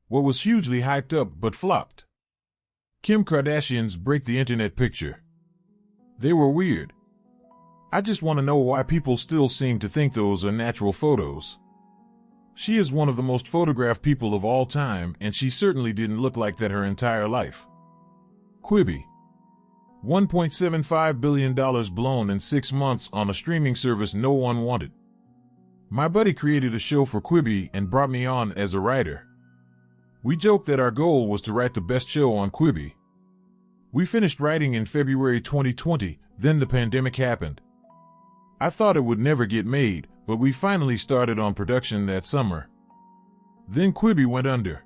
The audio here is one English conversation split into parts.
what was hugely hyped up but flopped. Kim Kardashian's break the internet picture. They were weird. I just want to know why people still seem to think those are natural photos. She is one of the most photographed people of all time, and she certainly didn't look like that her entire life. Quibi. $1.75 billion blown in 6 months on a streaming service no one wanted. My buddy created a show for Quibi and brought me on as a writer. We joked that our goal was to write the best show on Quibi. We finished writing in February 2020, then the pandemic happened. I thought it would never get made, but we finally started on production that summer. Then Quibi went under.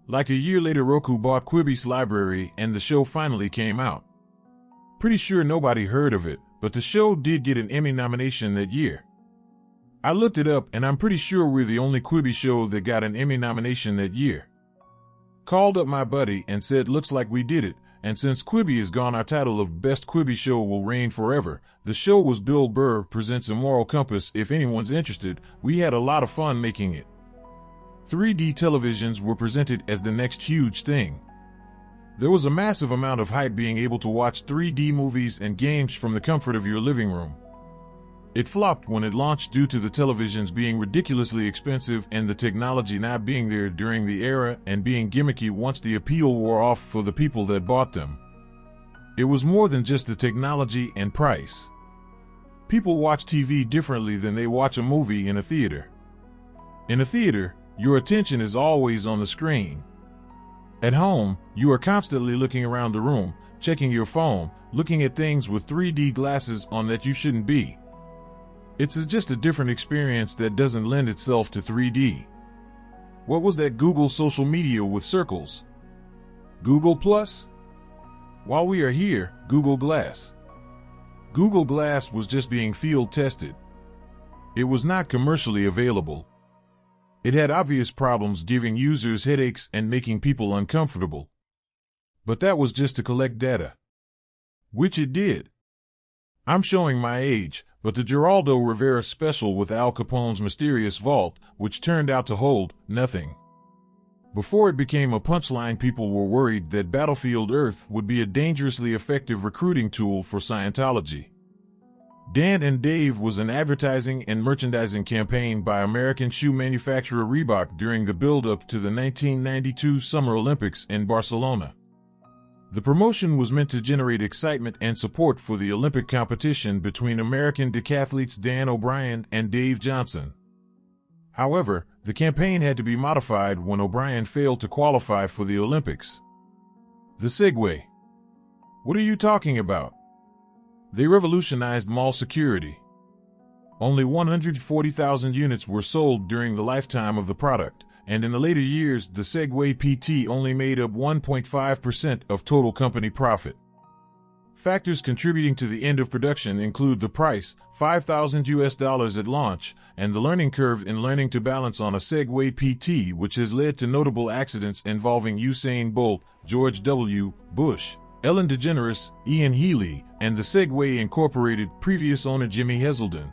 Like a year later, Roku bought Quibi's library and the show finally came out. Pretty sure nobody heard of it, but the show did get an Emmy nomination that year. I looked it up and I'm pretty sure we're the only Quibi show that got an Emmy nomination that year. Called up my buddy and said looks like we did it, and since Quibi is gone our title of Best Quibi Show will reign forever. The show was Bill Burr Presents a Moral Compass. If anyone's interested, we had a lot of fun making it. 3D televisions were presented as the next huge thing. There was a massive amount of hype being able to watch 3D movies and games from the comfort of your living room. It flopped when it launched due to the televisions being ridiculously expensive and the technology not being there during the era and being gimmicky once the appeal wore off for the people that bought them. It was more than just the technology and price. People watch TV differently than they watch a movie in a theater. In a theater, your attention is always on the screen. At home, you are constantly looking around the room, checking your phone, looking at things with 3D glasses on that you shouldn't be. It's just a different experience that doesn't lend itself to 3D. What was that Google social media with circles? Google Plus? While we are here, Google Glass. Google Glass was just being field tested. It was not commercially available. It had obvious problems giving users headaches and making people uncomfortable. But that was just to collect data. Which it did. I'm showing my age, but the Geraldo Rivera special with Al Capone's mysterious vault, which turned out to hold nothing. Before it became a punchline, people were worried that Battlefield Earth would be a dangerously effective recruiting tool for Scientology. Dan and Dave was an advertising and merchandising campaign by American shoe manufacturer Reebok during the build-up to the 1992 Summer Olympics in Barcelona. The promotion was meant to generate excitement and support for the Olympic competition between American decathletes Dan O'Brien and Dave Johnson. However, the campaign had to be modified when O'Brien failed to qualify for the Olympics. The Segway. What are you talking about? They revolutionized mall security. Only 140,000 units were sold during the lifetime of the product, and in the later years, the Segway PT only made up 1.5% of total company profit. Factors contributing to the end of production include the price, $5,000 at launch, and the learning curve in learning to balance on a Segway PT, which has led to notable accidents involving Usain Bolt, George W. Bush, Ellen DeGeneres, Ian Healy, and the Segway Incorporated previous owner Jimmy Heselden.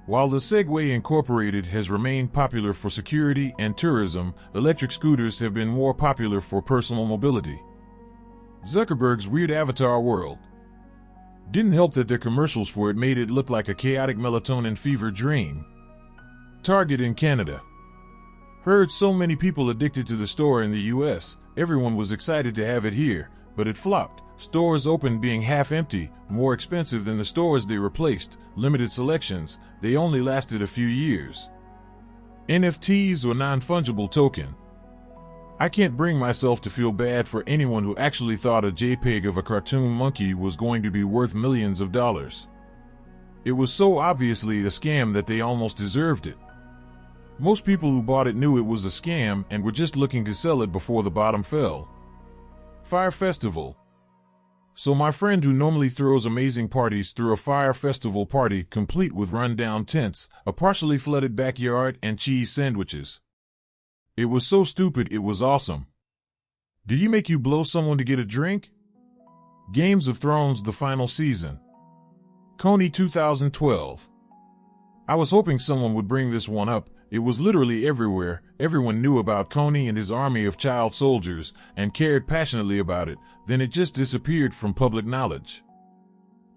While the Segway Incorporated has remained popular for security and tourism, electric scooters have been more popular for personal mobility. Zuckerberg's weird avatar world. Didn't help that their commercials for it made it look like a chaotic melatonin fever dream. Target in Canada. Heard so many people addicted to the store in the US, everyone was excited to have it here, but it flopped. Stores open being half empty, more expensive than the stores they replaced, limited selections, they only lasted a few years. NFTs or non-fungible token. I can't bring myself to feel bad for anyone who actually thought a JPEG of a cartoon monkey was going to be worth millions of dollars. It was so obviously a scam that they almost deserved it. Most people who bought it knew it was a scam and were just looking to sell it before the bottom fell. Fire Festival. So my friend who normally throws amazing parties threw a fire festival party complete with run-down tents, a partially flooded backyard, and cheese sandwiches. It was so stupid it was awesome. Did he make you blow someone to get a drink? Games of Thrones the final season. Coney 2012. I was hoping someone would bring this one up, It was literally everywhere. Everyone knew about Coney and his army of child soldiers and cared passionately about it. Then it just disappeared from public knowledge.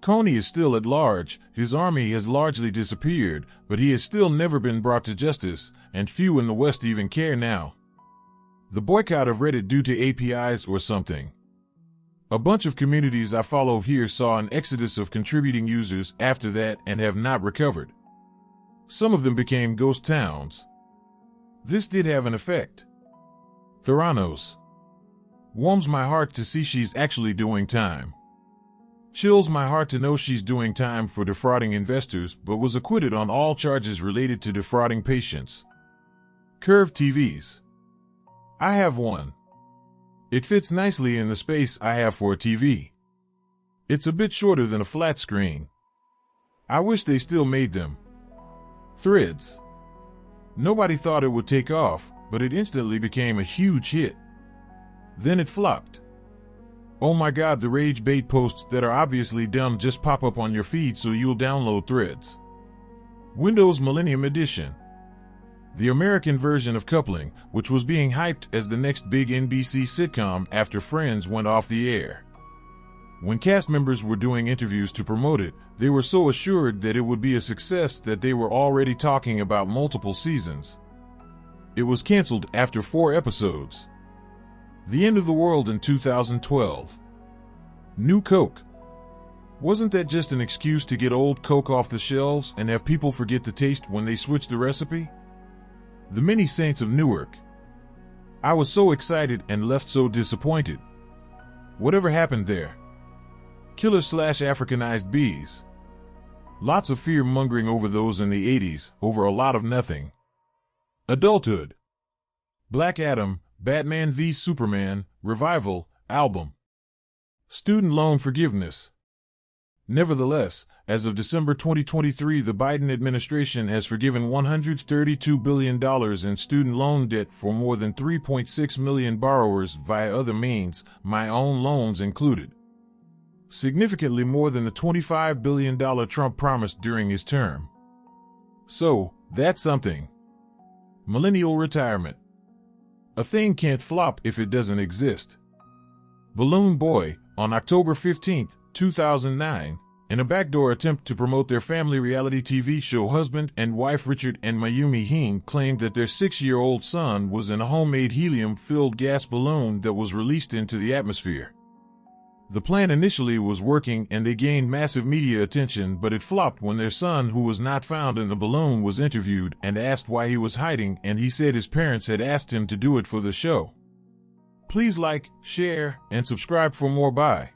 Coney is still at large. His army has largely disappeared, but he has still never been brought to justice, and few in the West even care now. The boycott of Reddit due to APIs or something. A bunch of communities I follow here saw an exodus of contributing users after that and have not recovered. Some of them became ghost towns. This did have an effect. Theranos. Warms my heart to see she's actually doing time. Chills my heart to know she's doing time for defrauding investors, but was acquitted on all charges related to defrauding patients. Curved TVs. I have one. It fits nicely in the space I have for a TV. It's a bit shorter than a flat screen. I wish they still made them. Threads. Nobody thought it would take off, but it instantly became a huge hit. Then it flopped. Oh my God, the rage bait posts that are obviously dumb just pop up on your feed so you'll download Threads. Windows Millennium Edition. The American version of coupling, which was being hyped as the next big NBC sitcom after Friends went off the air. When cast members were doing interviews to promote it, they were so assured that it would be a success that they were already talking about multiple seasons. It was canceled after 4 episodes. The end of the world in 2012. New Coke. Wasn't that just an excuse to get old Coke off the shelves and have people forget the taste when they switch the recipe? The Many Saints of Newark. I was so excited and left so disappointed. Whatever happened there? Killer/Africanized bees. Lots of fear-mongering over those in the 80s, over a lot of nothing. Adulthood. Black Adam, Batman v Superman, Revival, album. Student loan forgiveness. Nevertheless, as of December 2023, the Biden administration has forgiven $132 billion in student loan debt for more than 3.6 million borrowers via other means, my own loans included. Significantly more than the $25 billion Trump promised during his term. So, that's something. Millennial retirement. A thing can't flop if it doesn't exist. Balloon Boy, on October 15, 2009, in a backdoor attempt to promote their family reality TV show, husband and wife Richard and Mayumi Heen claimed that their 6-year-old son was in a homemade helium-filled gas balloon that was released into the atmosphere. The plan initially was working and they gained massive media attention, but it flopped when their son, who was not found in the balloon, was interviewed and asked why he was hiding, and he said his parents had asked him to do it for the show. Please like, share, and subscribe for more. Bye.